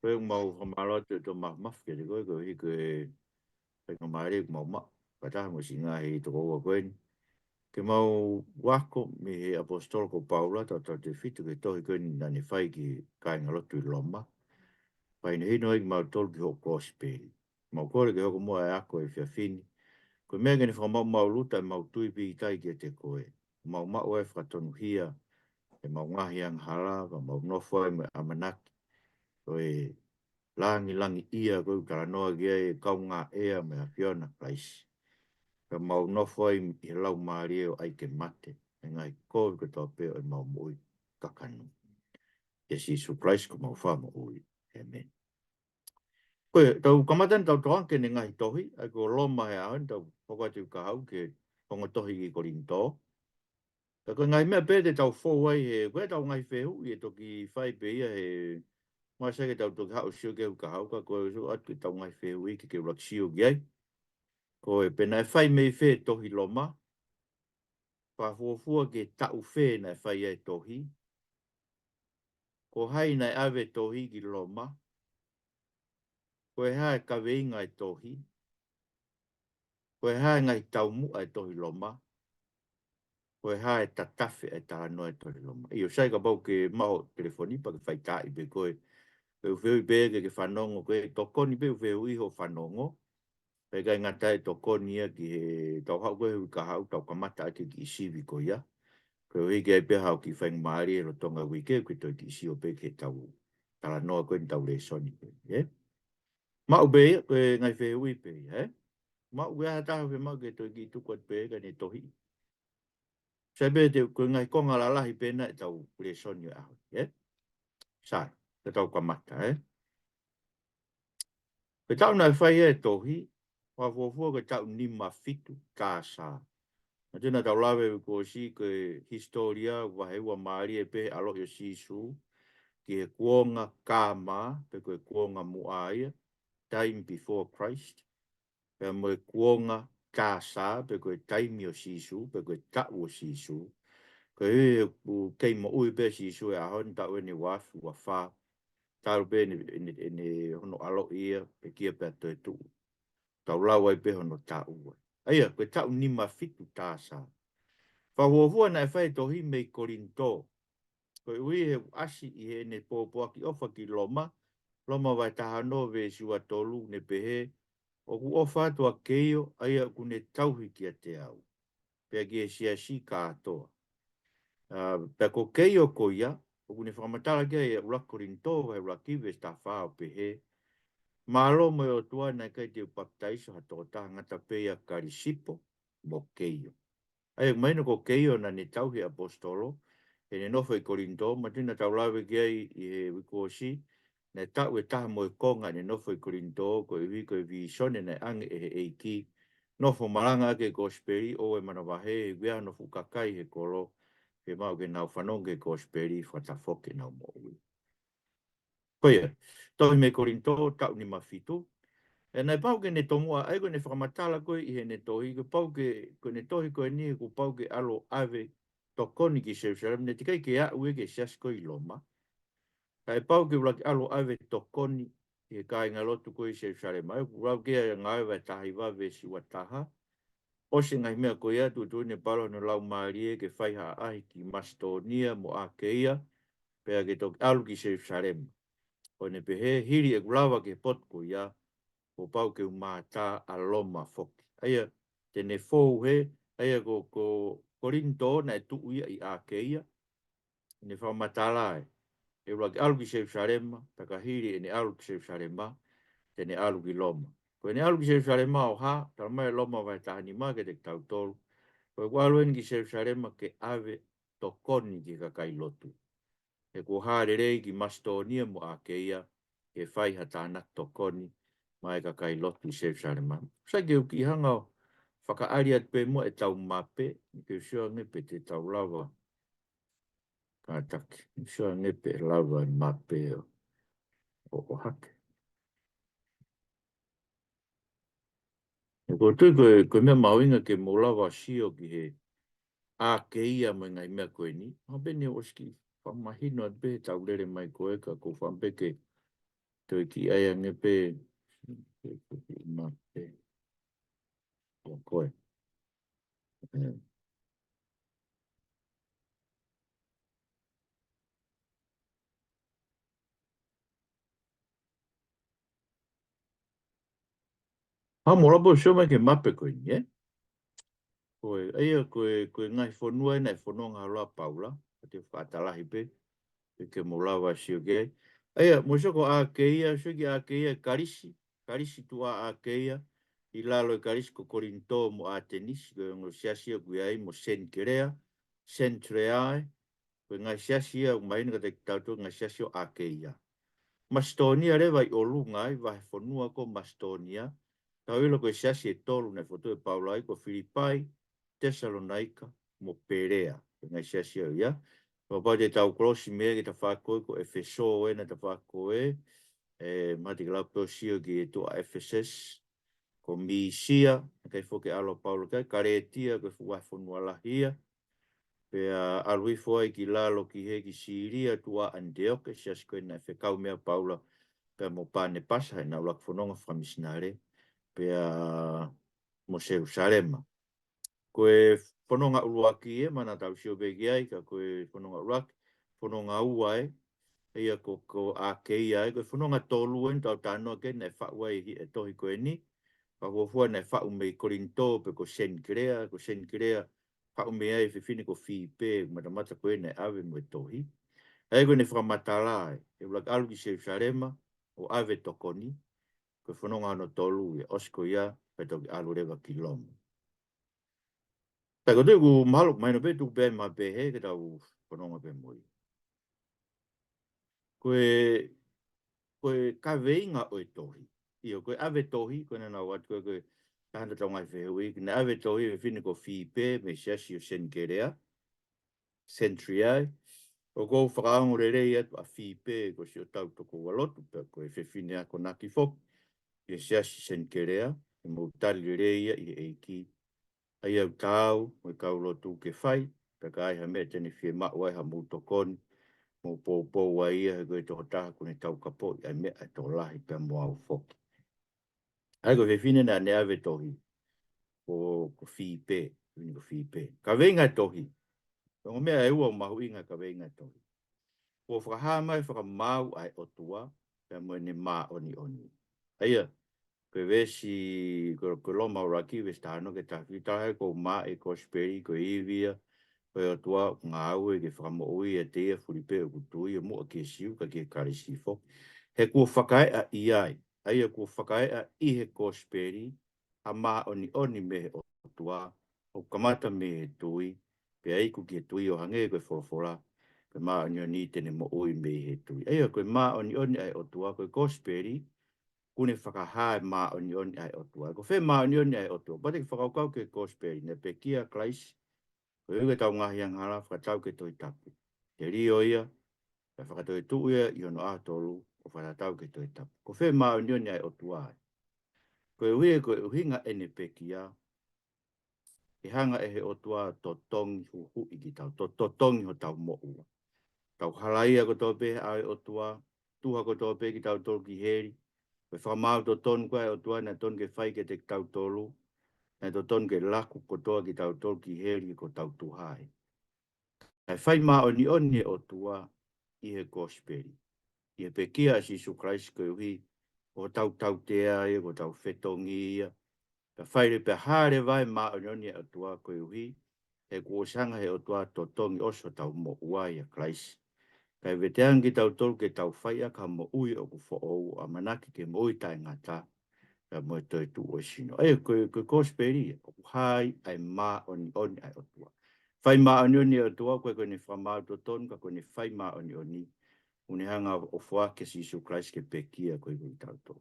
Koe mau whamalo te maf ke te koe koe hi koe whainga maere mau ma. Pataha mo singa hei toko ua koe ni. Ke mau wako me he apostolo ko Paula ta te fitu ke tohi koe ni nani whai ki kāinga lotu i loma. Pai ni hino i mau tolu ki hoko gospel. Mau kore ke hoko mua e ako e whiawhini. Koe mea gani whamau mau luta e mau tui pi tai ki te koe. Mau mau e whakatonu hia. E mau ngahi ang halawa, mau nofo e me amanaki. Koe langi ia koe kara noa kia e kaunga ea me a Fiona Price. Ka mau nofo e lau maari o ai ke mate. E ngai koe ko tō peo e mau mui kakanu. E si surprise ko mau whama ui. Amen. Koe, tau kamatan tau toanke ne ngai tohi, ai ko loma he ahan, tau pokatiu ka hau ke tonga tohi ki korinto. Ka koe ngai mea pēte tau fōwai he, koe tau ngai whehu, i e toki whai pe ia he, mai sake tau toki hau sio ke ka hau, ka koe so atu tau ngai whehu i ke rak sio ki ai. Koe, pena e whai mei whe tohi loma, pa fuafua ke tau whe na e whai ai tohi. Ko hai nai ave tohi ki loma, koe hae kaweinga e tohi, koe hae ngai taumu e tohi loma, koe hae tatafe e tāno e tohi loma. Io sai ka bau ke maho telefoni pa ke whai tai pe koe, pe uveu i bege ke whanongo, koe tokoni pe uveu iho whanongo, pe kai ngata e tokoni ia ki he tau hau koe hui ka hau, tau kamata ake ki isivi ko ia, koe hui ke ai pe hau ki whaing maari e rotonga wike, koe toi ki isio pe ke tau, tala noa koe ni tau le soni koe, eh? Mau be ia, koe ngai whe hui pe, eh? Mau wea hataha whe mau ke toi ki tukuat pe ka ne tohi. Sai be te koe ngai konga la lahi pena e tau le soni o aho, eh? Sai, te tau kamata, eh? Pe tau nai whai e tohi, wa fuafua ke tau nima fitu kāsa. Na tēnā tau lawe ko si ke historia wa hewa maari e pe alo yo sisu, ki he kuonga kāma, pe koe kuonga muaia, time before Christ, pe moe kuonga kāsa, pe koe time o sisu, pe koe tau o sisu, koe hui kei mo ui pe sisu e ahon tau ene wafu wa wha, tau pe ene hono alo ia, pe kia pe atoe tu. Tau lau ai pe hono tau. Aia, koe tau nima fitu tāsa. Whahuahua na e whai tohi mei korinto. Koe ui he asi i he ne pōpua ki ofa ki loma, loma vai taha no ve siwa tolu ne pehe, o ku ofa atua keio, aia ku ne tauhi ki a te au. Pea ki e si ka atoa. Pea ko keio ko ia, o ku ne whakamatala kia e ula korinto, vai ula kiwe sta whao pehe, malo mo o tua na kai te baptaiso hato ta ngata peia karisipo mo keio. Ai mai ko keio na ni tauhi apostolo e ne nofo i korinto ma tina tau lawe ki ai i he wikosi na tau e taha mo e konga ne nofo i korinto ko i wiko i vi sone na ange e he eiki nofo maranga ake gospeli o e manawahe e wea nofo kakai he kolo e mau ke nau whanonge gospeli whatafoke nau mo ui. Koia, tohi me korinto tau ni mafitu. E nei pau ke ne tomua, ai koe ne whakamatala koe i he ne tohi, koe ne tohi koe ni ko pau ke alo ave tokoni ki Jerusalem, ne tikai ke a ue ke sias koe i loma. Kai pau ke ulaki alo ave tokoni i he kai ngā lotu koe i Jerusalem. Ai urau ke a ngā ave tahi wawe si wataha. O se ngai mea koe atu tu ne palo no lau maarie ke whaiha ahi ki Mastonia mo a keia, pea ke toki alu ki Jerusalem. O ne pehe hiri e gulawa ke pot koe ia, ko pau ke umata a loma foki. Aia, tene fōu he, aia ko korinto na e tuu ia i a keia, ne whamatala e. E ura ki alu ki Jerusalema, takahiri e ne alu ki Jerusalema, tene alu ki loma. Ko ne alu ki Jerusalema o ha, taramai loma vai tahani ma ke te tautolu. Ko e alu eni ki Jerusalema ke ave tokoni ki kakai lotu. E ko hārerei ki Mastonia mo a keia, e whai hatanak tokoni, mai ka kai lotu i Jerusalem. Sa ke uki hanga o whakaari at pe mo e tau mape, ke usua ngepe te tau lawa. Ka taki, usua ngepe lawa mape o hake. E ko tui koe mea mawinga ke mo lawa sio ki he a ke ia mo ngai mea koe ni. Ma bene oski, whamahino at be tau lere mai koe ka ko whampeke Toi ki ai ange pe. Ma pe. O koe. Ha mola bo show mai ke mape koe ni, eh? Koe, koe ngai whanua nei whanonga roa paula. Te whaatalahi pe. Ke mola wa sio ke. Aia, mo soko a keia, shoki a keia karisi. Karisi tu a keia. I lalo e karisi ko korinto mo a tenis. Koe ngo siasia kui ai mo sen kerea. Sen treae. Koe ngai siasia, umaini ka te tautu ngai siasia a keia. Mastonia rewa i olu ngai, vai whanua ko Mastonia. Tau ilo koe siasi e tolu nei foto e Paulai ko Filipai, Thessalonica, mo Perea. Ngai siasi au ia. Papa te tau krosi mea ki ta whakoe ko Efeso e na ta whakoe. Mati kala ko sio ki e tua Efeses. Ko Misia, kai foke alo Paulo kai. Karetia ko fuwa whanua lahia. Pea alui foi ki lalo ki he ki Siria tua Antioke. Siasi koe na whekau mea Paula. Pea mo pane pasa e na ulak whanonga whamisnare. Pea mo Jerusalema. Koe whanonga uruaki e, mana tau sio begi ai, ka koe whanonga uruaki, whanonga ua e, ia ko a keia e, koe whanonga tolu e, tau tānoa ke, nei whaua e tohi koe ni, ka huafua nei whau mei korinto, pe ko sen kirea, whau mei ai whiwhini ko whipe, matamata koe nei ave mo e tohi. Hei koe nei whamatala e ulak alu ki Jerusalema, o ave tokoni, koe whanonga ano tolu e, osko ia, pe toki alu rewa ki lomo. Tako te ku mahaluk mai no pe tu pe ma pe he ke tau whanonga pe moi. Koe ka veinga o e tohi. Io, koe ave tohi, koe nana wat koe tahanda tau ngai whehui, koe ave tohi e whine ko whipe me siasi o sen kerea, sentriai, o kou whakaango re rei atu a whipe ko si o tau toko walotu, pe koe whine ako naki fok, e siasi sen kerea, e mo tali rei i e eiki. Ai au tau, mo kau lotu ke whai, ka kai ha mea tene whie mao ai ha mū tokoni, mo pōpō wa ia he koe toho taha kone tau kapo, ai mea ai tō lahi pia mo au whoki. Ai ko whiwhine na ne ave tohi, ko whipe, ko whipe. Ka venga tohi, ko mea e ua mahu inga ka venga tohi. Ko whakahama e whakamau ai otua, pia mo ne mā oni oni. Aia, ko vesi, ko loma uraki, vesi tahano ke tawhitahe, ko mā e ko speri, ko ivia, koe o tua ngā au e ke whakamoui e teia Filipe o kutui e mua ke siu ka ke karisifo. He kua whakae a iai, ai a kua whakae a i he kosperi, a mā oni oni me he o tua, o kamata me he tui, pe aiku ki he tui o hange koe whorofora, koe mā oni oni tene mo ui me he tui. Ai a koe mā oni oni ai o tua, koe kosperi, kune whakahae mā oni oni ai o tua. Ko whe mā oni oni ai o tua, pate ki whakaukau ke kosperi, ne pe kia klaisi, ko iwe tau ngahi ang hala, whakatau ke toi tapu. Te rio ia, e whakatau e tuu ia, i ono ātolu, o whakatau ke toi tapu. Ko whē mā o nioni ai o tuai. Ko e hui ko e uhinga ene pekia, e hanga e he o tua to tongi hu hu i ki tau, to tongi ho tau mo ua. Tau halaia ko tō pe ai o tua, tuha ko tō pe ki tau tolu ki heri, ko e whakamau to ton koe o tua, na ton ke whai ke te tau tolu, na to ton ke laku ko toa ki tau tolu ki heri ko tau tuhai. Ai whai mā o ni oni o tua i he gospel. I he pekia si su Christ ko uhi o tau tau tea ia, o tau whetongi ia. Ka whaire pe haere vai mā o ni oni o tua ko uhi he kuosanga he o tua to tongi oso tau mo uai a Christ. Kai veteangi tau tolu ke tau whaia ka mo ui o ku fo o a manaki ke mo ui tai ngata ka mo e toi tu o sino. Ai ko gospel ia, o hai ai mā o ni oni ai o tua. Whai mā oni oni o tua, koe koe ni whamau to ton, ka koe ni whai mā oni oni. Une hanga o whua ke Sisu Christ ke pekia koe koe tau tō.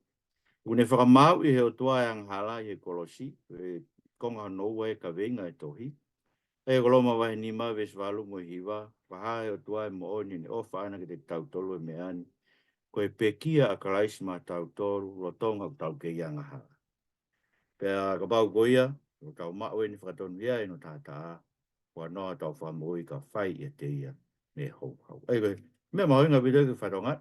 Une whakamau i he o tua e anghala i he kolosi, e konga noua e ka venga e tohi. E koloma wahi ni ma ves walu mo hiwa, wahae o tua e mo oni ni ofa ana ke te tau tolu e meani. Koe pekia a karaisi ma tau tolu, rotonga o tau ke ianga hala. Pea ka pau goia, o tau mao e ni whakatonu ia e no tātaa. Wa noa tau whamui ka whai e te ia me hou hou. Ei koe, mea mahoinga video ki wharonga,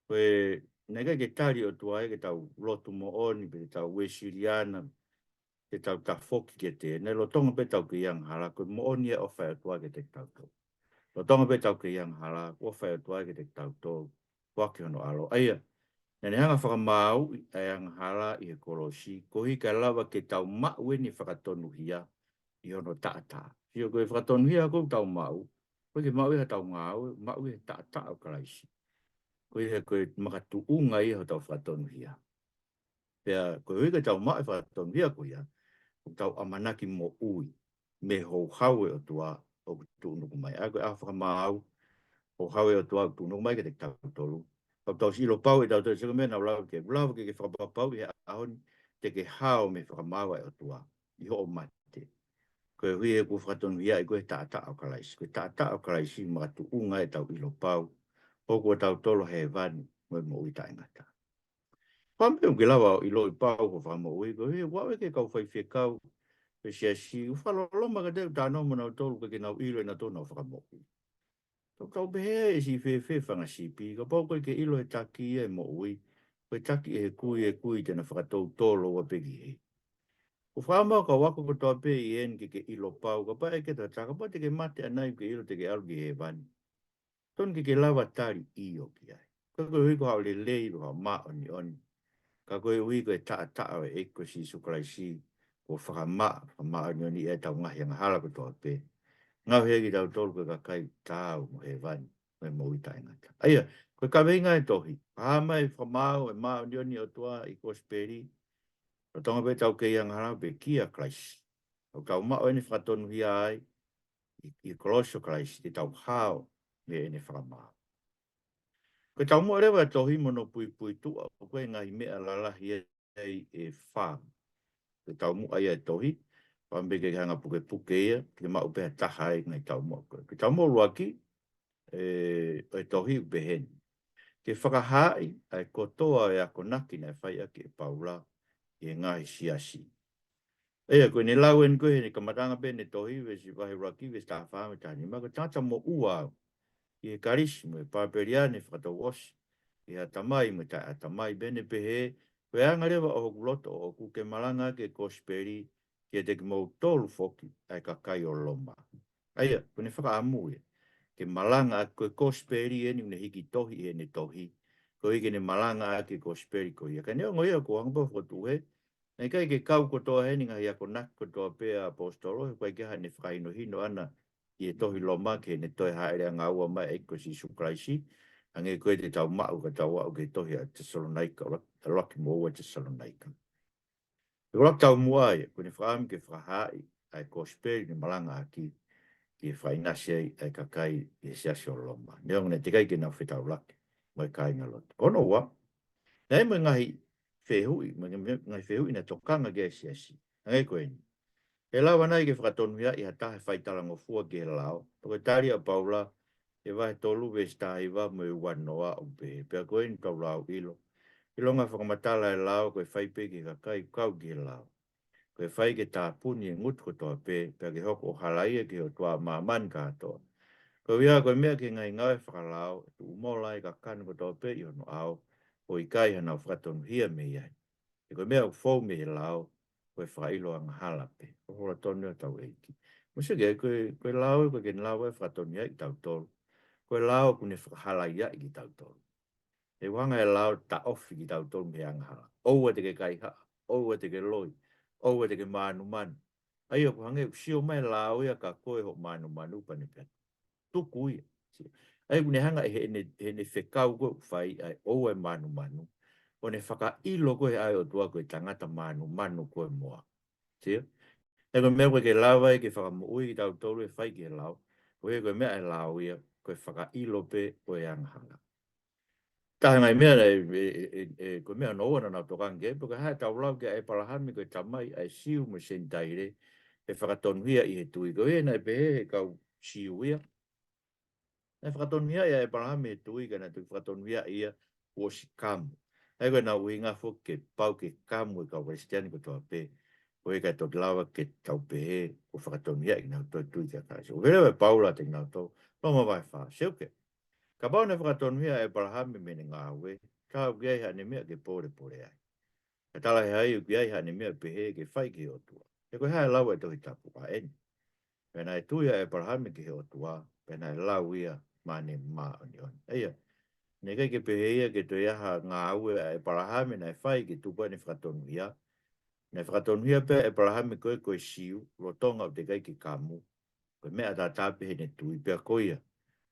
koe nega ke tari o tua ke tau lotu mo oni pe tau wesiriana ke tau ta foki ke te ne lo tonga pe tau ke yang hala ko mo oni e ofa tua ke te tau to lo tonga pe tau ke yang hala ofa tua ke te tau to wa ke no alo aia ne hanga whaka mau e ang hala i he kolosi ko hi ka lava ke tau ma weni whakatonu hia i ono taata hio ko e whakatonu hia ko tau mau ko ke mau i ha tau ngau mau i he taata o kalaisi ko i he ko e makatu unga i ho tau whakatonu hia pea ko hui ka tau mai whakatonu hia ko ia ko tau amanaki mo ui me ho hawe o tua o tuunuku mai a ko e a whakamau o hawe o tua o tuunuku mai ke te tau tolu o tau silo pau e tau tau sika mena lau ke whakapapau i ahon te ke hao me whakamau e o tua i ho o mate ko e hui e ku whakatonu hia i koe taata o kalaisi ko taata o kalaisi makatu unga e tau ilo pau o ko tau tolo he vani mo ui taingata Pampe o ke lawa i loi pau ko whamo ui, ko he wawe ke kau whai whekau, pe sia si, u whaloloma ka teo tānou mana o tolu ke nau ilo e na tōna o whakamo ui. Tau kau behe e si whe whanga sipi, ka pau koe ke ilo e taki e mo ui, koe taki e kui tena whakatou tolo wa peki he. Ko whamau ka wako ko toa pe i en ke ilo pau, ka pa e ke ta taka, pa te ke mate anai ke ilo te ke alu ki he vani. Ton ke lawa tari i o ki ai. Ka koe hui ko hao le lei ro hao maa oni oni. Ka koe ui koe taa o e ko si sukraisi ko whakama ni e tau ngahi anga hala ko toa pe. Ngau hegi tau tolu koe ka kai tāu mo he vani, me mo i tai ngata. Aia, koe ka venga e tohi, hama e whamau e maa ni o toa i kosperi, o tonga pe tau kei anga hala pe kia kraisi. O kau mao ene whakatonu hia ai, i kolosio kraisi, te tau hao me ene whakamau. Ko tau mo rewa tohi mono pui tua, o koe ngahi mea lalahi e whā. Ko tau mo ai e tohi, pambe ke hanga puke ia, ke ma upe taha e ngai tau mo. Ko tau mo ruaki, e tohi upe hen. Ke whakahai, ai kotoa e ako naki na whai ake e paula, e ngahi siasi. Ea, koe ne lau en koe, ne kamatanga pe ne tohi, we si wahi ruaki, we sta whaame tani. Ma ko tata mo ua, i e karismo, e paperiane, whakatau osi. I a tamai me tai a tamai bene pehe, koe anga rewa o hoku loto o ku ke malanga ke kosperi ke te ki mou tolu foki ai ka kai o loma. Aia, kone whaka amue, ke malanga a koe kosperi e ni une hiki tohi e ne tohi, ko hiki ne malanga a ke kosperi ko ia. Ka neo ngoia ko hangpa whakatu he, nei kai ke kau ko toa he ni ngahi ako nak ko toa pea apostolo, he koe ke ha ne whakaino hino ana i e tohi loma ke ne toi haere a ngā ua mai e ko si sukraisi, ange koe te tau mau ka tau au ke tohi a Thessalonica, a roki mo ua Thessalonica. Te roki tau mua e, koe ne whaami ke whahai, ai kosperi ni malanga aki, ki e whainasi ai kakai i e siasi o loma. Neo ngane te kai ke nau whetau laki, mai kai ngalot. Ono ua, nei mo ngahi whehui, ngahi whehui na tokanga ke e siasi. Ange koe ni. E lawa nai ke whakatonuia i hatahe whaitalango fua ke lao, toko tari a paula, e vai tolu ve sta iwa mo e wanoa o pe pe ko en tau lau ilo ilonga whakamatala e lao ko e whaipe ki ka kai kau ki lao ko e whai ke tā puni e ngut ko toa pe pe ke hoko o halai e ke o toa māman ka toa ko ia ko mea ke ngai ngau e whakalao tu umola e ka kanu ko toa pe i ono au o i kai hana whakatonu hia me iai e ko mea u fau me he lao ko e whailo ang hala pe ko hora tonu e tau eiki Musa ke koe lao e koe ke lao e whakatonu hia i tau tolu koe lao kune whakahala ia i ki tau tolu. E wanga e lao ta ofi ki tau tolu me angahala. Oua te ke kai haa, oua te ke loi, oua te ke manu manu. Ai o kuhange sio mai lao ia ka koe ho manu manu pane pe. Tuku ia. Ai kune hanga he ne whekau koe whai ai oua e manu manu. O ne whaka ilo koe ai o tua koe tangata manu manu koe moa. Tia? E koe mea koe ke lawa e ke whakamuui ki tau tolu e whai ke lao. Koe koe mea e lao ia koe whaka ilo pe o e angahanga. Taha ngai mea koe mea noa na nau tokange, porque hae tau lau ke e palahami koe tamai ai siu mo sentaire, e whakatonuhia i he tui koe, na e pehe e kau siu ia. E whakatonuhia ia e palahami he tui, ka na tu whakatonuhia ia o si kamu. E koe na uinga fo ke pau ke kamu e kau kristiani ko toa pe, koe kai tot lawa ke tau pehe o whakatonuhia i nau toi tui kia kai. O vere e paula te nau tau, no ma vai wha, seuke. Ka pau ne whakatonuhia e palahami mene ngā we, Ka kia ha ne mea ke pore ai. Ka tala he ai kia ha ne mea pehe ke whai ke otua. E koe hae lau e tohi tapu a eni. Pena e tuia e parahame ke he otua. Pena e lau ia ma ne ma oni oni. Eia, ne kai ke pehe ia ke toi aha ngā aue e parahame na e whai ke tupa ne whakatonu ia. Ne whakatonu ia pe e parahame koe koe siu, lo tonga o te kai ke kamu. Koe mea tā tāpehe ne tui pia koia.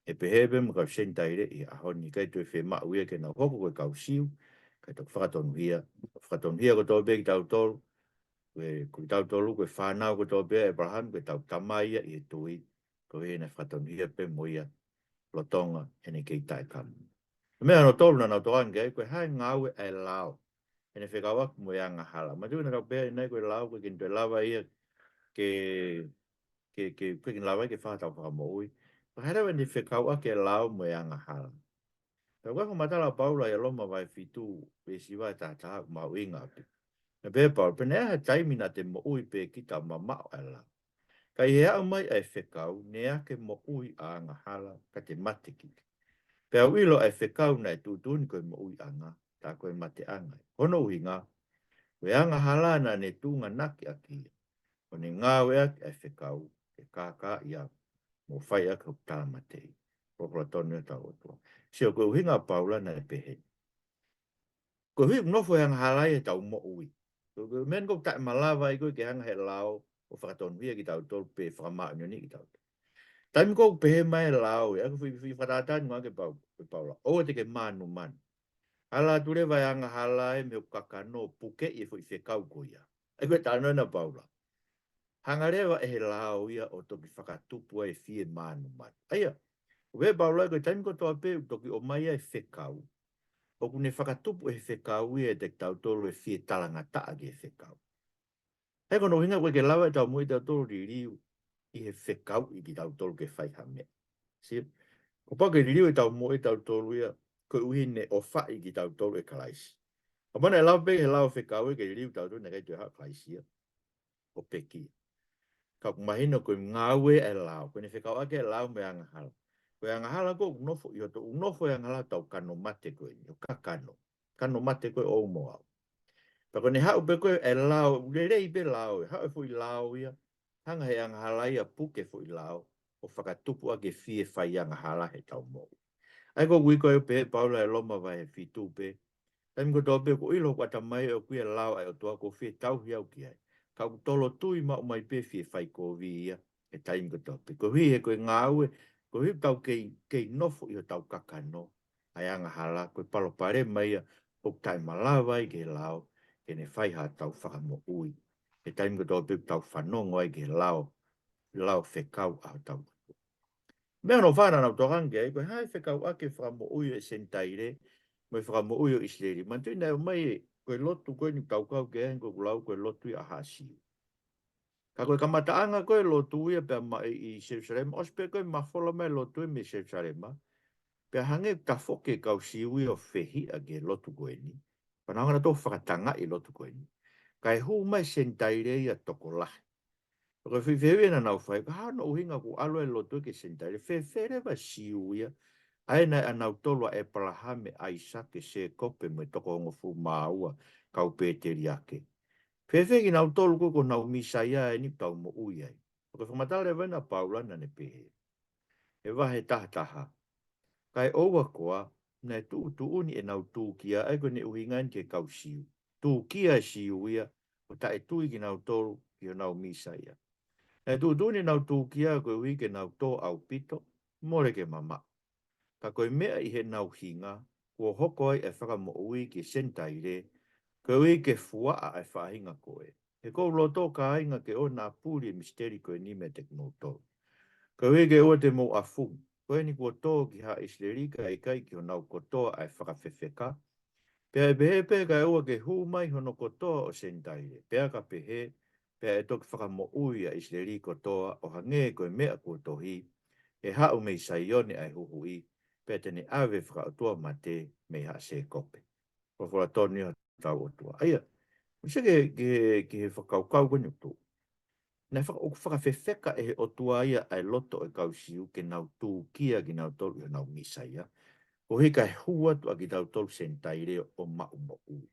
E pehebe mo kau sentaire i ahoni kai toi whi maa uia ke nau hoko koe kau siu. Kai tau whakatonu ia. Whakatonu ia ko tau beki tau tolu. Koe tau tolu koe whanau ko tau bea e parahame koe tau tamaia i e tui. Koe he ne whakatonu ia pe mo ia. Lo tonga e ne kei tae kamu. Mea no tolu na nau toange koe hai ngawe e lao. E ne whekawak mo ia ngahala. Ma tūna kau bea i nei koe lao koe kinto e lawa ia ke kin lawa ke whātau whakamoui. Pahara wani whekawak e lao mo ia ngahala. Tau kako matala paula ia loma vai fitu pe siwa ta ta ma winga pe. Na be pa pe ne ha taimina te mo ui pe kita mama ala. Kai he au mai ai whekau ne ake mo ui a ngahala ka te mate ki. Pe au ilo ai whekau nei tūtuni koe mo ui anga ta koe mate anga. Hono ui ngā. We anga halana ne tūnga naki aki. O ne ngā wea ai whekau e kākā ia mo whai aka tā matei. Popora tonu e tau otua. Sio koe uhinga paula na e pehe. Koe hui nofo e anga halai e tau mo ui. Koe men kou tae malawa i koe ke hanga he lao o whakatonu hia ki tau tolu pe whakamaa ni ki tau. Taimi kou pehe mai lao e ako whi whatatani ngā ke paula. O te ke manu manu. Ala ture vai anga halai me o kakano puke i fo i whekau koia. E koe tāna na paula. Hangarewa e he lao ia o toki whakatupua e fie manu manu. Aia, we paula koe taimi kou toa pe toki o mai e whekau. O kune whakatupu e whekau ia te tau tolu e fie talanga taa ki e whekau. Hei kono hinga koe ke lawa e tau mui tau tolu ririu i he whekau i ki tau tolu ke whai hame. Si, ko pa ke ririu e tau mui tau tolu ia koe uhi ne o whai ki tau tolu e kalaisi. O mana e lau pe he lau whekau e ke ririu tau tolu ne kai tue hao kalaisi ia. O peki. Ka kumahino koe ngāwe e lau. Koe ne whekau ake e lau me angahala. Koe angahala ko unofo i oto unofo e angahala tau kano mate koe ni. O kakano. Kano mate koe o moa. Pa koe ne hau pe koe e lau. Rerei pe lau. Hau e fui lau ia. Hanga he angahala ia puke fui lau. O whakatupu ake fie whai angahala he tau moa. Ai ko kui koe pe paula e loma vai he fitu pe. Taimi ko tō pe ko ilo kata mai o kuia lau ai o tua ko fie tau hiau ki ai. Ka tolo tui ma o mai pe fie whai ko vi ia. E taimi ko tō pe. Ko hui he koe ngāue. Ko hui tau kei nofo i o tau kakano. Ai anga hala. Koe palo pare mai a. O tai malawa i ke lau. Ke ne whai ha tau whakamo ui. E taimi ko tō pe tau whanongo ai ke lau. Lau whekau a tau. Mea no whana nau torangi ai. Koe hai whekau ake whakamo ui e sentaire. Mai whakamo ui o Isleri. Man tui nei o mai koe lotu koe ni tau kau ke hengo kulau koe lotu i a hasi. Ka koe kamataanga koe lotu ia pe mai i Jerusalem. Ospe koe mawhola mai lotu i me Jerusalem. Pe hange ka foke kau siwi o whehi a ke lotu koe ni. Panangana tō whakatanga i lotu koe ni. Kai hu mai sentaire ia toko lahi. Koe whiwhewe na nau whai. Ka hana uhinga ku alo e lotu ke sentaire. Whewhere wa siwi ia. Aina anau tolua e palahame Aisake se kope me toko ongo fu maua kau pēteri ake. Whewhegi nau tolu koko nau misaia e ni tau mo ui ai. Koe whamatare wena paulana ne pehe. E wahe taha. Kai oua koa, nei tu uni e nau tūkia e koe ne uhingan ke kau siu. Tūkia siu ia, o ta e tui ki nau tolu ki o nau misaia. Nei tu uni nau tūkia koe ui ke nau tō au pito, more ke mama. Ka koe mea i he nau hinga, kua hoko ai e whakamo ui ki sentaire, koe ui ke fuaa ai whahinga koe. He kou loto ka ainga ke o nā pūri misteri koe ni me teknoto. Koe ui ke o te mo a fu, koe ni kua tō ki ha islerika i kai ki o nau kotoa ai whakawhewheka. Pea e pehe pe ka ua ke hu mai hono kotoa o sentaire. Pea ka pehe, pea e toki whakamo ui a isleri kotoa o hange koe mea kua tohi, e hau mei saione ai huhui. Petene ave whakautua ma te mei ha se kope. Ko whora tōni o tau otua. Aia, misa ke he whakaukau koni o tō. Nei whakawhewheka e he otua ia ai loto e kau siu ke nau tū kia ki nau tōru e nau misaia. Ko he kai hua tu aki tau tolu sentai reo o mau ui.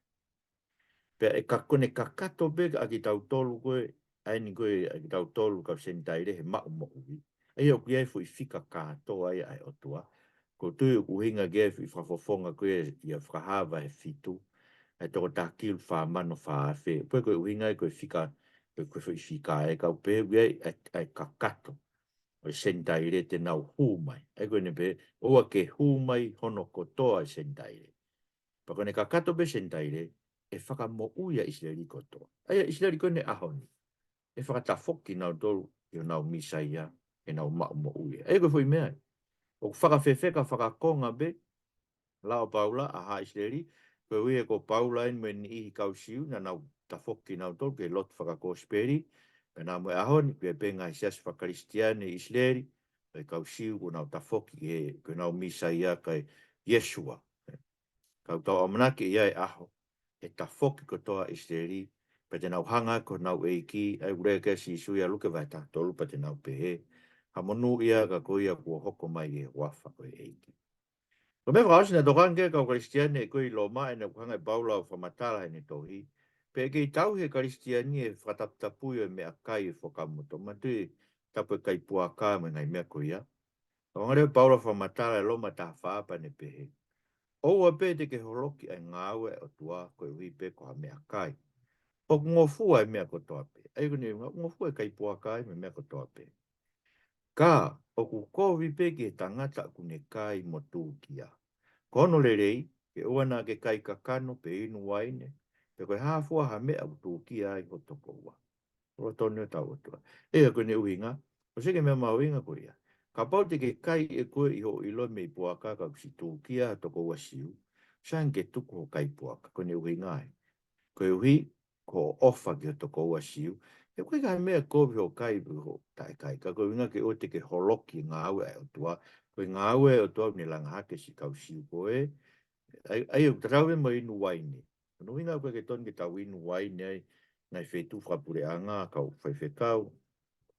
Pea e ka kone kakato be aki tau tolu koe, aini koe aki tau tolu ka sentai re he mau ui. Ai o kia fu i fika katoa ai o tua. Ko tui u hinga ge i whafofonga koe i a whahava he fitu. Ai toko tākiru whamano whaafe. Pue koe u hinga koe fika, koe fu i fika e kau pe ui ai kakato. O sentai re te nau hūmai. Ai koe ne pe, oa ke hūmai hono kotoa i sentai re. Pa kone kakato be sentai re, e whakamo uia Israeli kotoa. Ai Israeli koe ne ahoni. E whakatafoki nau tolu, i o nau misaia, e nau mo uia. Ai koe fui mea. O whakawhewheka whakakonga be, lao paula, aha Israeli, koe ui e ko paula en mwen ihi kausiu, na nau tafoki nau tolu, ke lot whakakosperi, pe nā moe ahoni, pe penga i sias whakaristiane Israeli, pe kausiu, ko nau tafoki, ke nau misaia kai Yeshua. Kau tau amanake ia e aho, e tafoki kotoa Israeli, pa te nau hanga ko nau eiki, ai ure ke si sui a luke vai tātolu pa te nau pehe, ha monu ia ka koia kua hoko mai e wafa o eiki. Ko me whaosi na tokange kau Kristiane e koe lo mai na kuhanga e baula o whamatala e ne tohi, pe ke i tau he Kristiani e whataptapui e mea kai e whakamuto, ma tui tapu e kai puaka me ngai mea koia. Ko ngare baula whamatala e loma tā whaapa ne pehe. O a pe te ke holoki ai ngāwe o tua koe hui pe ko ha mea kai. O ngofua e mea kotoa pe. Ai kone ngofua e kai pua kai me mea kotoa pe. Ka, o ku kovi pe ke tangata kune kai mo tūkia. Kono le rei, ke uana ke kai kakano pe inu waine, pe koe hafua ha mea u tūkia ai ho toko ua. O tonu e tau atua. E a kone uhinga, o seke mea mauinga koe ia. Ka pau te ke kai e koe i ho ilo me i puaka ka kusi tūkia ha toko ua siu. Sain ke tuku ho kai puaka, kone uhinga ai. Koe uhi, ko ofa ki o toko ua siu. E koe kai mea kovi ho kai ho tai kai. Ka koe inga ke o te ke holoki ngā aue ai o tua. Koe ngā aue o tua ni langa hake si kau siu koe. Ai o trawe mo inu waini. No inga koe ke ton ke tau inu waini ai. Nai whetu whapure anga, kau whaiwhekau.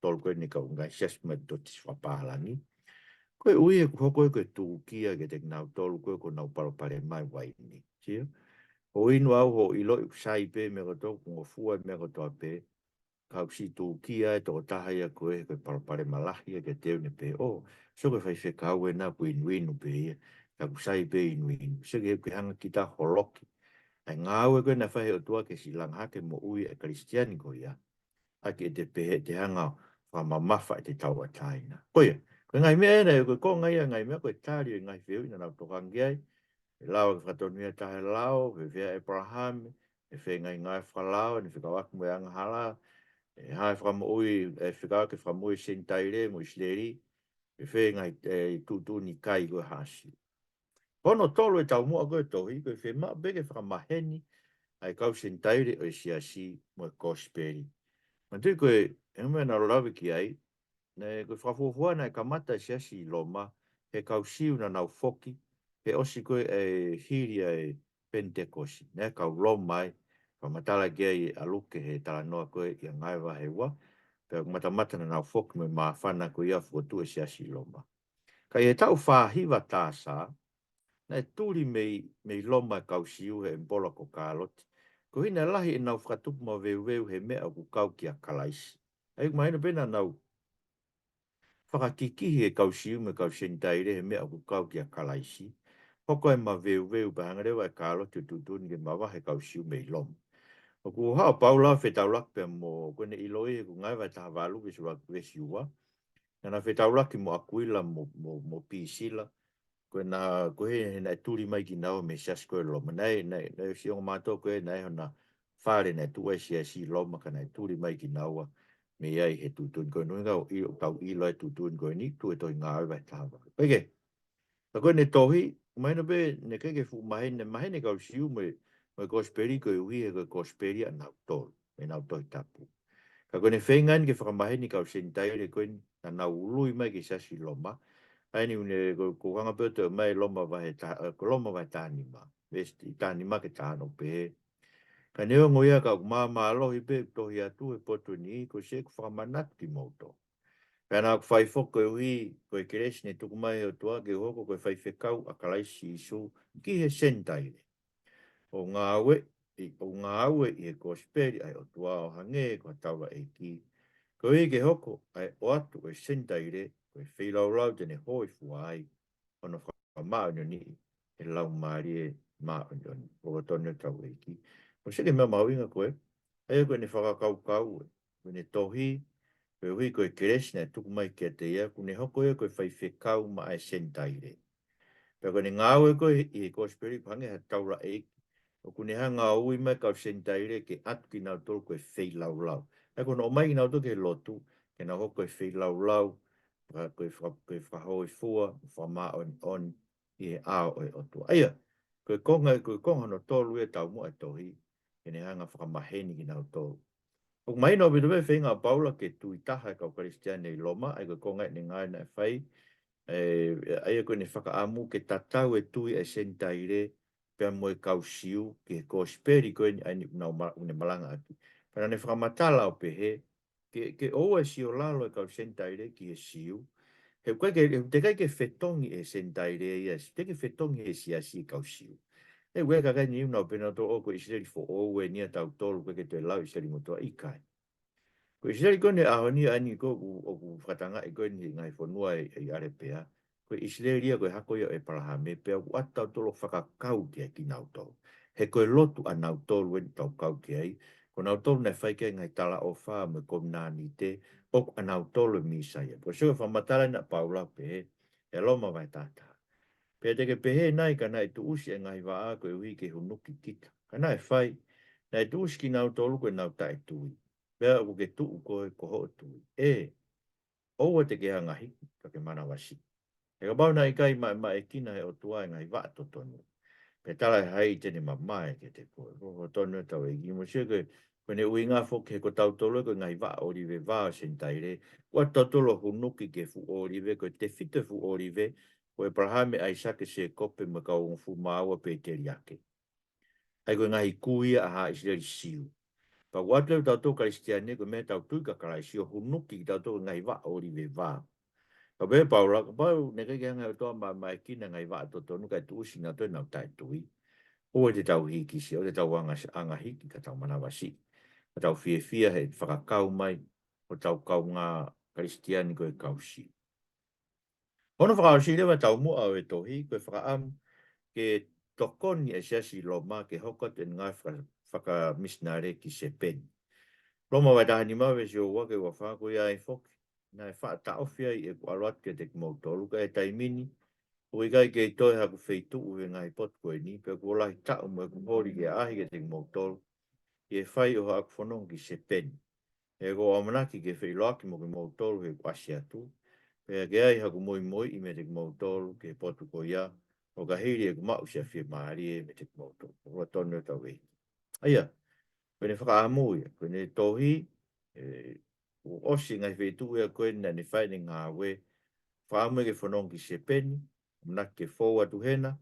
Tolu koe ni kau ngai sesma do tis whapahalangi. Koe ui e hoko e koe tūkia ke te nau tolu koe ko nau paropare mai waini. Sia? O inu au ho ilo i sai pe me koto, kungo fua me koto pe. Kau si tūkia e toko tahaya koe koe paropare malahi ke teo ne pe. O, so koe whaiwhekau e nā koe inu inu pe ia. Kau sai pe inu inu. So ke hanga ki ta holoki. Ai ngā ue koe na whahe o tua ke si langhake mo ui e kristiani ko ia. Ake te pehe te hanga whamamafa e te taua taina. Koia, koe ngai mea ena e koe ko ngai a ngai mea koe tāri e ngai whiu ina nau tokangi ai. E lao e whatonuia tahe lao, e vea Abraham, e whē ngai ngai whalao, e whikawaku me anga hala, e hae whamui, e whikawake whamui sentaire mo isleri, e whē ngai tūtuni kai koe hasi. Kono tolo e tau mua koe tohi, koe whē maa beke whakamaheni, ai kau sentaire o e siasi mo e kosperi. Ma tui koe, e mea na rawe ki ai, ne koe whafuafua na e kamata siasi loma, he kau siu na nau foki, he osi koe e hiria e pentekosi, ne kau lomai, whamatala kia i aluke he tala noa koe i a ngai wahe wa, pe matamata na nau foki me maa whana koe ia fuatu e siasi loma. Ka e tau whahiwa tāsa, na e tūri mei loma kau siu he mbola ko kāloti, ko hina lahi e nau whakatupu ma veu he mea ku kau ki a kalaisi. Ai kumaina pena nau whakakikihi e kau siu me kau sentaire he mea ku kau ki a kalaisi. Hoko e ma veu pa hangarewa e kāloti o tūtuni ke mawa he kau siu mei loma. O ku hao paula whetau pe mo kone iloi e ku ngai vai taha walu ke sura kwesi ua. Nana whetau laki mo akuila mo pisila. Koe nā koe na tūri mai ki nao me sias koe loma. Nei si onga mātou koe nei hona whare na tua si loma ka nei tūri mai ki naua me iai he tūtuni koe. Nui ngau i tau ilo e tūtuni koe ni, tu e toi ngā au vai tāwa. Peke, ta koe ne tohi, maina be ne keke fu mahene kau siu me kosperi koe ui e koe kosperi a nau tolu, me nau toi tapu. Ka koe ne whengan ke whakamaheni kau sentaire koe na nau ului mai ki siasi loma. Aini une ko kanga pete mai loma vai tani ma. Vesti tani ma ke tano pe. Ka neo ngoia ka ma alohi pe tohi atu e poto ni ko se ku whakamanat ki moto. Pena ko fai foko e ui, ko e keres ne tuku mai o tua, ke hoko ko e fai whekau a kalai si isu, ki he sentaire. O ngā aue, o ngā aue i e kosperi ai o tua o hange ko taua e ki. Ko e ke hoko ai o atu e sentaire, ko e whilau lau tene hoi fua ai, ono whamaa ni, e lau maari e maa ni, o tonu tau e ki. O seke mea mauinga koe, e koe ne whakakau kau, koe ne tohi, koe hui koe keresna tuku mai kia te ia, kune hoko ia koe whai whekau ma e sentaire. Pea koe ne ngāwe koe i e kosperi pange ha taura e, o kune ha ngā ui mai kau sentaire ke atu ki nau tolu koe whei lau lau. E koe no mai ki nau tolu ke lotu, ke nau hoko koe whei lau lau, koe whahoi fua, whamaa on i e ao e otua. Aia, koe konga no tolu e tau mua e tohi, ke ne hanga whakamaheni ki nau tolu. O mai no bidu fe nga paula ke tu itaha ka kristiane i loma ai ko konga ni ngai na fai ai ko ni faka amu ke tatau e tu e sentaire pe mo e kausiu ke ko speri ko ni ai na une malanga aki para ne faka matala o pe he ke o e si o lalo e kau sentaire ki e siu he ko ke te kai ke fetongi e sentaire yes te ke fetongi e si asi kausiu e we ka ni una pena to o ko iseri fo o we ni tau tolu ko ke te lau iseri mo to ikai. Ko Israeli kone ahoni ani ko ku whatanga i koe ni ngai whanua i arepea. Ko Israeli ia koe hako ia e parahame pea ku atau tolo whakakau kia ki nautolu. He koe lotu a nautolu en tau kau kia i. Ko nautolu nei whaike ngai tala o wha me kom nani te o a nautolu mi saia. Ko seo whamatala na paula pe e loma vai tata. Pea teke pehe nai ka nai tu usi e ngai waa koe ui ke hunuki kita. Ka nai whai, nai tu usi ki nautolu koe nautai tui. Pea ko ke tuu koe ko ho tui. E, oua te ke hanga hiki, ka ke mana wasi. E ka bau nai kai mai e kina he o tua e ngai waa to tonu. Pe tala e hai tene ma mai ke te koe. Ko tonu tau e ki mo se koe, koe ne ui ngā fok he ko tau tolo koe ngai waa orive waa sentaire. Kua tau tolo hunuki ke fu orive, koe te fite fu orive, koe prahame ai sake se kope ma kau ngu fu maaua pe te riake. Ai koe ngai kuia a haa isleri siu. Pa watu tau tō kristiane ko me tau tui ka karai si o hunuki tau tō ngai wa ori ve wā. Ka be paula, ka pau ne kai ngai toa mai kina ngai wa to tonu kai tu singa to nau tai tui. O te tau hiki si, o te tau anga hiki ka tau mana wasi. Ka tau fia he whakakau mai, o tau kau ngā kristiane ko e kau si. Ono whakau si lewa tau mua o e tohi, ko e whakaamu ke tokoni e siasi loma ke hokot en ngai whakamisnare ki se peni. Roma wai taha ni mawe si o wake wa whako ia e whoki. Nā e wha ta ofia i e ku aluat ke te kimoutolu ka e taimini. O i kai ke i toi haku wheitu u e ngai pot koe ni. Pea ku olahi tau mo e ku hori ke ahi ke te kimoutolu. I e whai o haku whanong ki se peni. E ko amanaki ke whailoaki mo ke kimoutolu he kwasi atu. Pea ke ai haku moi moi i me te kimoutolu ke potu ko ia. O ka hiri e ku mau si a whia maari e me te kimoutolu. O ka tonu tau e. Aia. Koe ne whakaamui, koe ne tohi, o osi ngai whetu ea koe na ne whai ne ngā we, whaamui ke whanong ki se peni, mna ke fōua tuhena,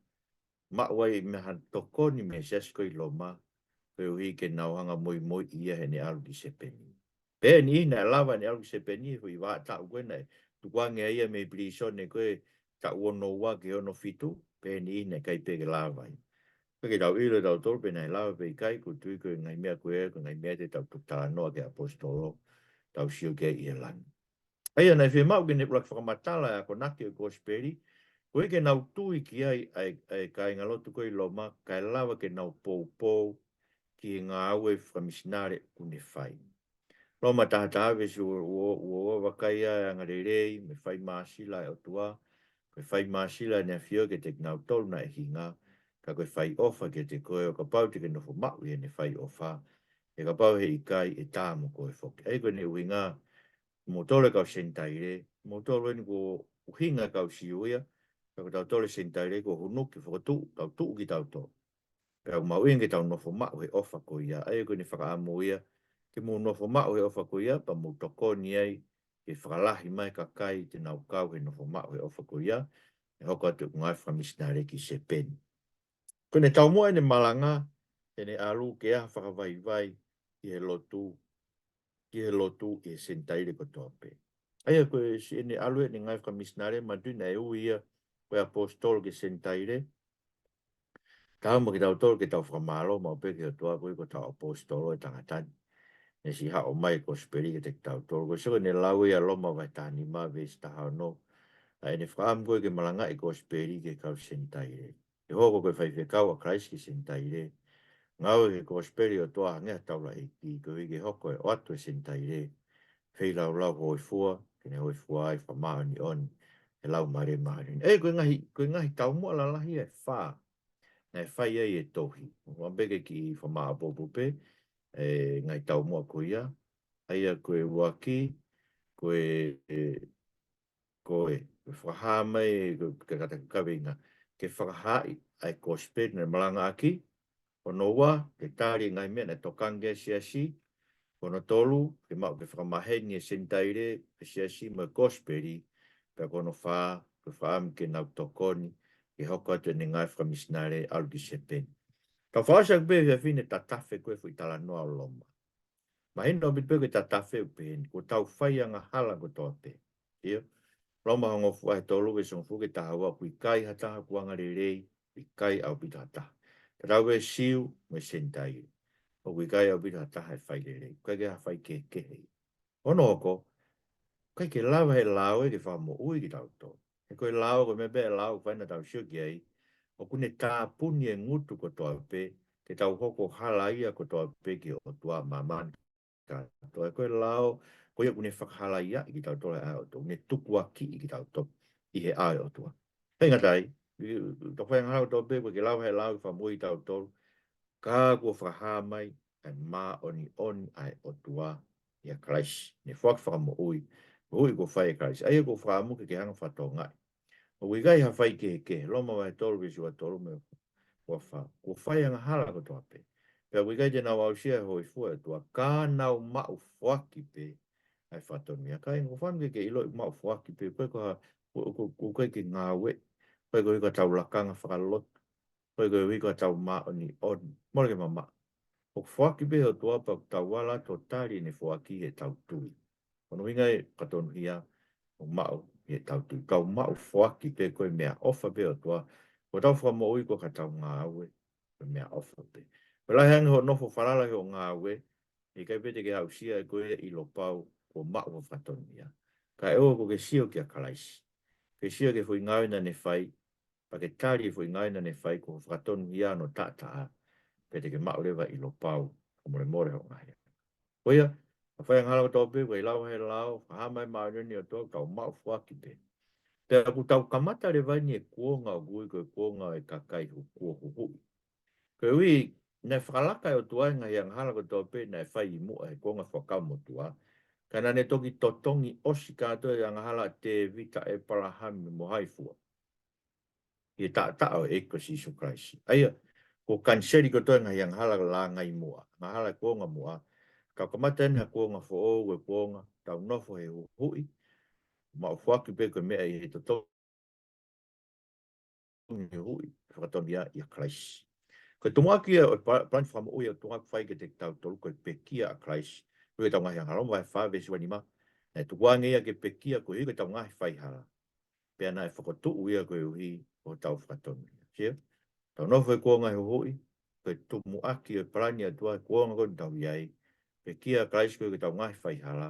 mawai me han tokoni me sesko i loma, koe uhi ke nauhanga moi moi ia he ne alu ki se peni. Pea ni ina lava ne alu ki se peni, hui wā tau koe nei, tukuange ia me brisone koe, ta uono ua ke ono fitu, pea ni ina kai peke lava i. Ke tau ilo tau tolpe nei lawa pe kai ku tui ko ngai mea koe ko ngai mea te tau tutala noa ke apostolo tau sio ke i elan. Aia nei whi mau ke ne plak whakamatala a ko nake o kosperi, koe ke nau tui ki ai kai ngalotu koe loma, kai lawa ke nau pou pou ki ngā aue whamisnare kune whai. Loma taha taha vesi ua wakai a ngarerei me whai maasila e o tua, koe whai maasila nea whio ke te ngau tolu na e hinga, ka koe whai ofa ke te koe o ka pau te ke nofo mau e ne whai ofa, e ka pau he ikai e tāmo koe whoki. Ei koe ne ui ngā mo tole kau sentaire, mo tole ni ko uhinga kau si uia, ka ko tau tole sentaire ko hunuki whakatu, tau tuu ki tau tō. Pea mau inge tau nofo mau he ofa ko ia, ei koe ne whakaamu ia, ke mo nofo mau he ofa ko ia, pa mo toko ni ai, ke whakalahi mai ka kai te nau kau he nofo mau he ofa ko ia, e hoko atu ngai whamisnare ki se peni. Ko ne tau mua ne malanga, e ne alu ke a whakawai vai i he lotu, i he sentaire ko tope. Aia koe si ene alue ni ngai whamisnare ma tūna e uia koe apostol ke sentaire. Tau mo ki tau tolu ke tau whamalo ma upe ke toa koe ko tau apostolo e tangatani. Ne si ha o mai ko speri ke te tau tolu. Koe siko ne lau ia loma vai tani ma ves taha no. A ene whaam koe ke malanga e ko speri ke kau sentaire. E hoko koe whaife kau a Christ ke sentaire. Ngau ke ko speri o toa ngea taula e ki koe ke hoko e o atu e sentaire. Fei lau lau hoi fua, kene hoi fua ai whamaa ni on, e lau mare mare. E koe ngahi tau mua la lahi e wha, ngai whai ei e tohi. Wambeke ki whamaa apopupe, e ngai tau mua ko ia, aia koe uaki, koe koe whahamai, ke kata kawinga, ke whakahai, ai ko sped na malanga aki, o noa, ke tari ngai mea na tokange siasi, kono tolu, ke mau ke whakamaheni e sentaire, ke siasi ma gospeli, pe kono wha, ke whaam ke nau tokoni, ke hoko atu ni ngai whamisnare alu ki sepen. Ka whaasa ke pehe whine ta tafe koe fui tala noa o loma. Ma hino bit pehe ta tafe u pehe, ko tau whaianga hala ko toa pe. Ia, loma hongo fua he tolu, e song fuke ta hawa, kui kai hataha kuanga re rei, kui kai au bita hataha. Ka tau e siu, me sentaire. O kui kai au bita hataha e whai re rei. Kai ke ha whai ke hei. Ono oko, kai ke lawa he lao e ke whamo ui ki tau tō. E koe lao ko me be lao whaina tau sio ki ai, o kune tā puni e ngutu ko toa pe, ke tau hoko hala ia ko toa pe ki o tua maman. Tō e koe lao, ko ia kune whakahala ia ki tau tōle ai o tō, ne tukua ki ki tau tō, i he ai o tua. Hei ngatai, tō whainga hau tō pe, ko ke lawa he lao ki whamo ui tau tō, ka kua whahamai, ai mā oni ai o tua, ia Christ, ne whakawhamo ui, ui ko whai Christ, ai ko whamu ke hanga whato ngai. O ui gai ha whai ke, loma wai tolu ke sua tolu me kua wha, ko whai anga hala ko toa pe. Pea ui gai te nau au sia hoi fua e tua, ka nau mau whaki pe, ai whato mia. Ka ingo whamu ke ilo i mau whaki pe, koe koe ke ngā we, koe koe ka tau lakanga whakalot, koe koe ka tau maa oni on, mora ke mama. O whaki pe o tua pa tau wala to tari ne whaki he tau tui. Ono inga e katonu hia o mau he tau tui. Tau mau whaki pe koe mea ofa pe o tua. Ko tau whamo ui ko ka tau ngā aue. Koe mea ofa pe. Ko lai hangi ho nofo wharala he o ngā aue. E kai pete ke hau sia e koe i lo pau ko mau o katonu hia. Ka e o ko ke sio ki a kalaisi. Ke sio ke fui ngāwina ne whai. Pa ke tari fui ngāwina ne whai ko whakatonu hia no tātaa. Pete ke mau lewa i lo pau. Ko more ho ngāia. Oia, a whai ngāra tō pe, wei lau he lau, whahamai maareni o tō, tau mau whuaki pe. Te aku tau kamata re vai ni e kuonga o gui, koe kuonga e kakai hu kua hu hui. Koe ui, ne whakalaka o tuai ngai ang hala ko tō pe, ne whai i mua e kuonga whakau mo tua. Kana ne toki totongi osi kātua e ang hala te vita e parahami mo haifua. I ta ta o e ko Sisu Christ. Aia, ko kanseri ko tō ngai ang hala la ngai mua, ngai hala kuonga mua, ka kamata ni hako nga fo o e kuonga tau nofo he hui ma o fuaki pe ko mea i he toto ni hui whakatonia i a Christ. Ko tumaki o plan whama ui o tumaki whai ke te tau tolu ko pekia a Christ. Ko tau ngahi hangarom vai whawe siwanima. E tukuange ia ke pekia ko hiko tau ngahi whai hala. Pea na e whakotu uia ko uhi o tau whakatonia. Sia? Tau nofo e kuonga he hui. Ko tumuaki o plani a tua kuonga ko tau iai. Pe kia Christ ko tau ngai whai hala,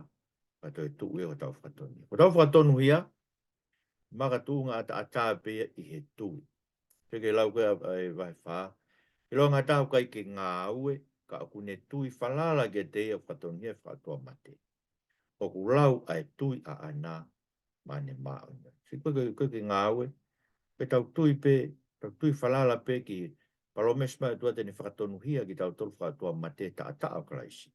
pa toi tu ue o tau whakatonu. O tau whakatonu hia, maka tu ngā ata pe i he tu. Te ke lau koe e vai wha. I lo ngā tau kai ke ngā ue, ka aku ne tui whalala ke te o whakatonu hia whakatua mate. O ku lau ai tui a ana, ma ne maunga. Si koe ke ngā ue, pe tau tui pe, tau tui whalala pe ki paromesma e tua tene whakatonu hia ki tau tolu whakatua mate ta ata o Christ.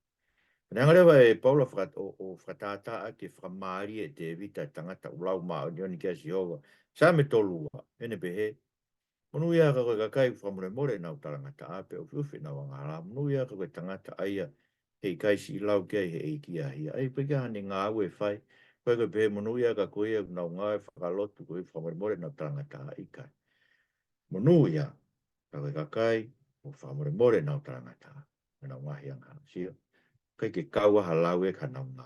Nā rewa e Paula o whakatata a ke whakamari e te vita tangata ulau maa o nioni kia Jehova. Sa me tolua, ene pehe. Munu ia ka koe kakai whamure more nau tarangata a pe o whiwhi na wangara. Munu ia ka koe tangata aia hei kaisi i lau kia he eiki a hia. Ei peke hane ngā ue whai. Koe koe pehe munu ia ka koe e nau ngāe whakalotu koe whamure more nau tarangata a ikai. Munu ia ka koe kakai o whamure more nau tarangata a. Nau ngahi anga. Sio. Kai ke kaua halau e ka nau ngā.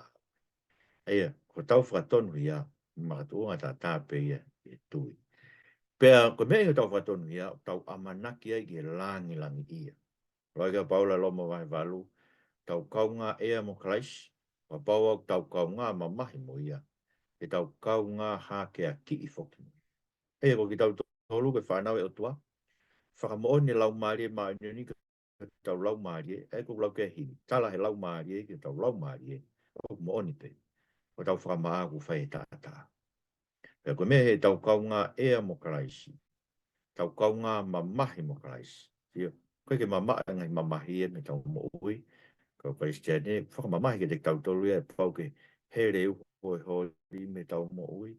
Eia, ko tau whakatonu ia, makatua ngā tā pe ia, e tui. Pea, ko mea tau whakatonu ia, tau amanaki ai ki langi ia. Roi ka paula loma vai valu, tau kaunga ea mo Christ, wa paua tau kaunga mamahi mo ia, e tau kaunga hake a ki i foki. E ko ki tau tolu ke whanau e o tua, whakamooni lau maari e maari ni tau lau maari e ko lau ke hini. Tala he lau maari e ki tau lau maari e, ko mooni pe. Ko tau whakamaa ku whai tata. E ko me he tau kaunga ea mo Christ, tau kaunga mamahi mo Christ. Koe ke mamahi ngai mamahi e me tau mo ui, ko Christiane, whakamamahi ke te tau tolu e pau ke here u hoi hoi me tau mo ui.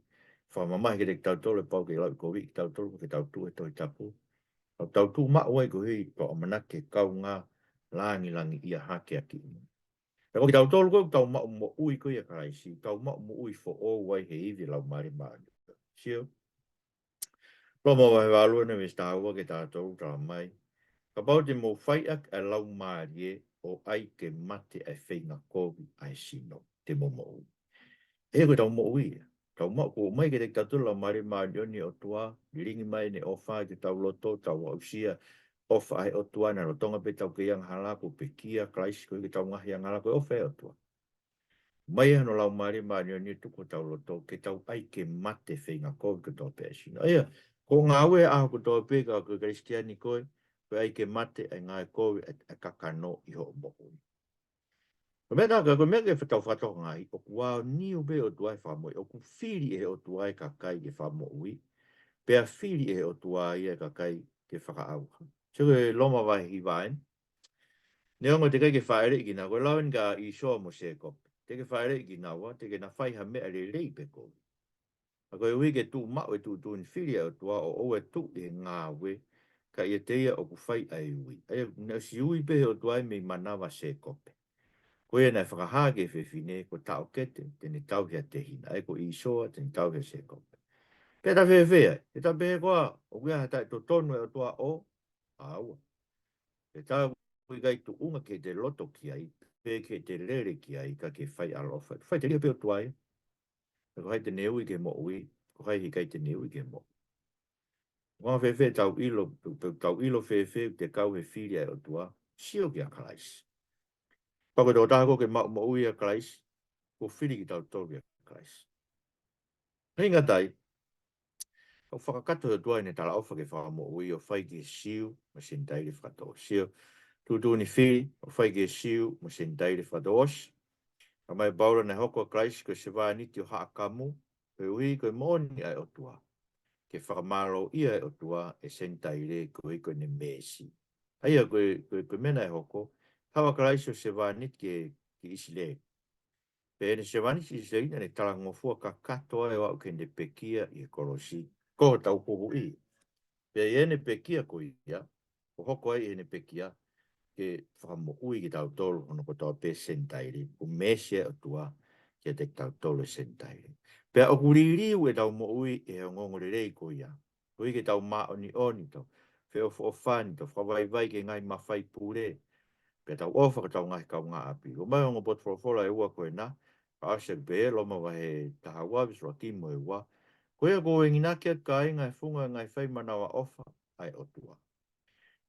Whakamamahi ke te tau tolu e pau ke lau kowi, tau tolu ke tau tu e toi tapu. Tau tu ma oi ko hui ko amanake kau ngā langi ia hake aki. E ko ki tau tolu ko tau ma mo ui ko ia karaisi, tau ma mo ui fo o wai he iwi lau mari maari. Sio? Lomo wai walu ne me stawa ke tau tolu tau mai. Ka pau te mo whai ak e lau maari e o ai ke mate e whainga kovi ai sino te mo mo ui. E ko tau mo ui. Tau mo ko mai ke te tatu lau mari maari o ni o tua, ringi mai ne o whai te tau loto, tau au sia, ofa ai o tua na rotonga pe tau ke yang hala ko pe kia Christ ko ke tau ngahi yang hala ko o whai o tua. Mai ano lau mari mari o ni tuko tau loto ke tau ai ke mate whainga kovi ko tau pe asino. Aia, ko ngā ue aho ko tau pe ka ko Christiani koe, ko ai ke mate ai ngā kovi e kakano i ho mo ui. Ko mea naka, ko mea ke whatau whatau ngai, o kua ni o be o tuai whamoi, o ku whiri e o tuai kakai ke whamo ui, pea whiri e o tuai e kakai ke whakaauha. So e loma vai hi vain. Ne ongo te kai ke whaere i na, ko lawen ka i soa mo se kope. Te ke whaere i na wa, te ke na whai ha mea le rei pe kope. A koe ui ke tū mao e tū tū ni whiri e o tua o o e tū e ngā we, ka i te ia o ku whai ai ui. Ai, na si ui pe o tuai me manawa se kope. Ko ia nei whakahake whewhine ko tau kete, tene tau hea te hina. Ai ko i soa, tene tau hea se kope. Pea ta whewhea, e ta pehe koa, o kia hatai to tonu e o tua o, a ua. E tau kui gai tu unga ke te loto ki ai, pe ke te lere ki ai, ka ke whai alofa. Whai te ria pe o tuai. Ko hai te neui ke mo ui, ko hai hi kai te neui ke mo. Wā whewhe tau ilo whewhe te kau he whiri ai o tua, sio ki a kalaisi. Pako tō tāko ke mo ui a kalaisi, ko whiri ki tau tō ki a kalaisi. Hinga tai, o whakakato e tua ne tala ofa ke whakamo ui o whai ki siu, ma sin tairi whakato sio. Tūtū ni whiri, o whai ki siu, ma sin tairi whakato osi. Ka mai baura ne hoko Christ ko se wā niti o haa kamu, pe ui ko mōni ai o tua. Ke whakamalo ia e o tua e sen taire ko iko ne mesi. Aia ko mena e hoko, hawa Christ o se wā niti ki isi le. Pe ne se wā niti isi le ne tala ngofua ka katoa e wau ke ne pekia i e korosi. Ko tau puhu i. Pe e ne pekia ko ia, o hoko ai e ne pekia, ke whakamo ui ki tau tolu ono ko tau pe sentairi, o mesia o tua ke te tau tolu sentairi. Pea o kuririu e tau mo ui e o ngongore rei ko ia. Ko i ke tau maa oni oni tau, wheo o whani tau, whawai vai ke ngai mawhai pūre. Pea tau ofa ka tau ngai kau ngā api. O mai o ngā potwhawhola e ua koe na, ka ase be loma wa he taha wavis wa kimo e ua. Ko ia ko e nginakia ka inga e funga ngai whai manawa ofa ai o tua.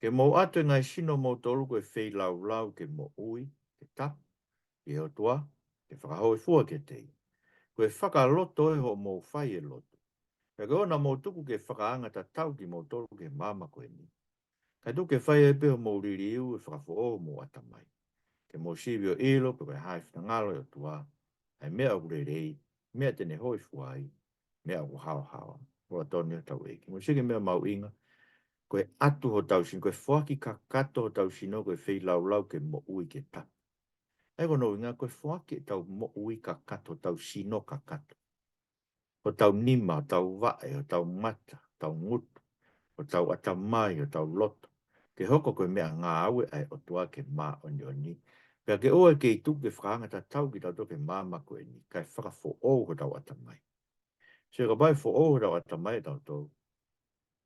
Ke mo atu ngai sino mo tolu koe whei lau lau ke mo ui, ke tap, ke o tua, ke whakahoi fua ke tei. Koe whakaloto e ho mo whai e loto. Ke ona mo tuku ke whakaanga ta tau ki mo tolu ke mama koe ni. Kai tu ke whai e peho mo ririu e whakafo o mo atamai. Ke mo sivio ilo pe koe haifna ngalo e o tua. Ai mea ure rei, mea tene hoi fuai, mea u hao hao. Ua toni o tau eki. Mo sige mea mau inga. Koe atu ho tau sin, koe whaki ka kato ho tau sino, koe whei lau lau ke mo ui ke tap. Ego no inga, koe whaki tau mo ui ka kato, tau sino ka kato. O tau nima, tau vae, o tau mata, tau ngutu, o tau atamai, o tau loto. Ke hoko koe mea ngā aue ai o tua ke mā oni oni. Pea ke oa ke i tu ke whakanga ta tau ki tau to ke māma koe ni, kai whakafo o ho tau atamai. Se ka bai fo o ho tau atamai tau tau.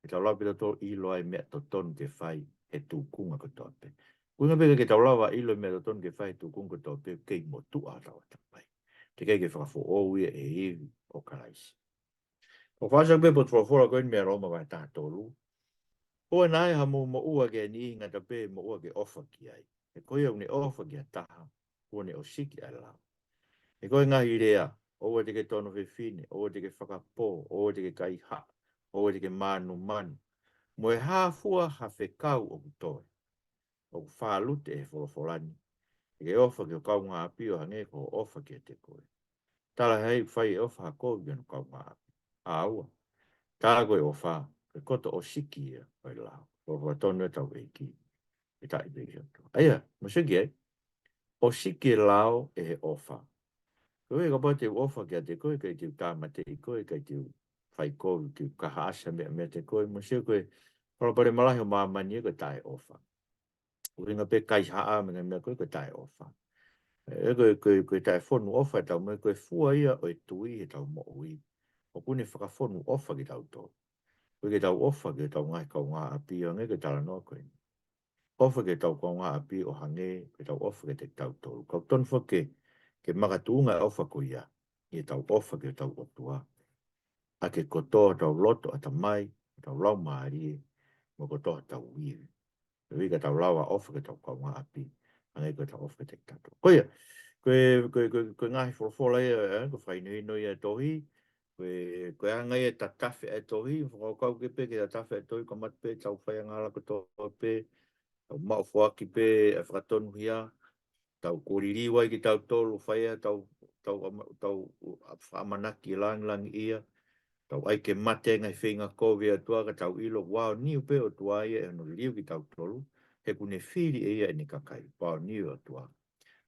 E tau lau pita tō ilo ai mea tō tonu ke whai e tū kunga ko tō pe. Kunga peka ke tau lau wa ilo mea tō tonu ke whai tū kunga ko tō pe kei mo tu a tau tapai. te kai ke whakafo o ia e iwi o karaisi. O whasa pe po trofora koe ni mea roma vai taha tolu. O nai ha mo ua ke ni ngata pe mo ua ke ofa ki ai. E koe au ne ofa ki a taha. O ne o siki ai lao. E koe ngahi rea. O te ke tono whiwhine. O te ke whakapō. O te ke kai ha. O te ke manu manu. Mo e hāfua ha whekau o kutoe. O whālute e wholofolani. E ke ofa ki o kau ngā api o hange ko ofa ki te koe. Tala hei whai e ofa ha koe ki o kau ngā api. Aua. Tala koe ofa. Ke koto o siki ia. Pai lao. O whatonu e tau eiki. E tai peki o. Aia, masiki e. O siki lao e he ofa. Koe ka pate ofa ki a te koe. Kai te tāmate i koe. Kai te whai koe. Ki kaha asa me te koe. Masiki koe. Whalapare malahi o māmani e koe tai ofa. Uringa pe kai haa me mea koe tai ofa. E koe tai whonu ofa e tau me koe fua ia o e tui e tau mo ui. O kune whakawhonu ofa ki tau tō. Koe ke tau ofa ki tau ngai kau ngā api o ngai ke tala noa koe. Ofa ki tau kau ngā api o hange ke tau ofa ki te tau tō. Kau tonu whake ke makatuunga e ofa ko ia. I tau ofa ki tau otua. A ke kotoa tau loto a ta mai, tau lau maari e, mo kotoa tau wiri. Koe ka tau lawa ofa ki tau kau ngā api. Angai koe tau ofa ki te tato. Koe koe ngahi wholofola ia, ko whainui no ia tohi. Koe angai e tatafe e tohi. Whakau ke pe ke tatafe e tohi. Ko mat pe tau whai angala ko toa pe. Tau mao whuaki pe e whakatonu hia. Tau koririwa ki tau tolu whaia. Tau whamanaki lang ia. Tau ai ke mate ngai whinga kowe atua ka tau ilo. Wao niu pe o tua ia e no liu ki tau tolu. He kune whiri e ia e ni kakai. Wao niu o tua.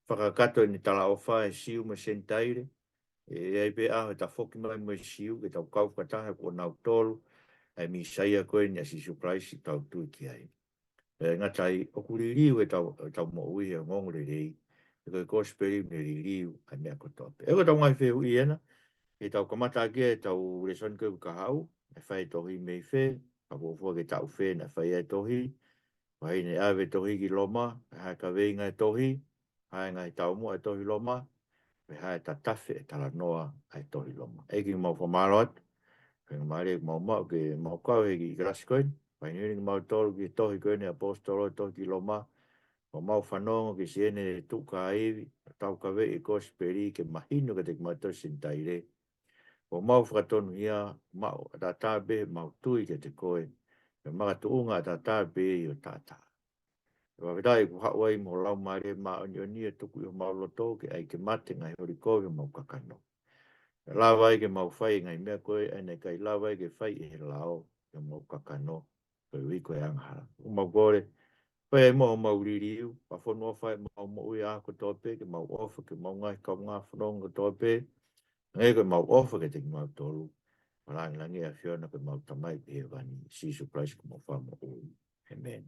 Whakakato e ni tala o whae siu me sentaire. E ai pe aho e ta whoki mai mo siu ke tau kau kataha ko nau tolu. Ai mi saia koe ni asi surprise tau tui ki ai. E ngatai o kuri riu e tau mo ui e ngongore rei. E koe kosperi me riu ai mea ko tope. E ko tau ngai whehu i ena. E tau kamata ake e tau reson koe ka hau. E whai tohi mei whe. Ka kofua ke tau whe na whai e tohi. Wai ne awe tohi ki loma. E hai ka veinga e tohi. Hai ngai tau mua e tohi loma. E hai ta tafe e tala noa e tohi loma. E ki mau whamalo atu. E maare mau ke mau kau e ki grasi koe. Wai nini mau tolu ki tohi koe ne apostolo e tohi ki loma. Mau whanongo ki siene tuka aivi. Tau ka vei e kosperi ke mahinu ka te kumato sintaire. O mau whakatonu hia, mau tata be, mau tui ke te koe. E maka tuunga tata be i o tata. E wawedai ku hawai mo lau maare ma oni e tuku i o mau loto ke ai ke mate ngai hori koe mau kakano. E lawai ke mau whai ngai mea koe, ene kai lawai ke whai e he lao ke mau kakano. Koe wiko e angahara. O mau gore, koe e mo mau ririu, pa whanua whai mau mo ui ako tope, ke mau ofa ke mau ngai kau ngā whanonga tope. Ngai koe mau ofa ke te mau tolu. Malangi langi a whiona koe mau tamai pe e wani. Si surprise ko mau whamo ui. Amen.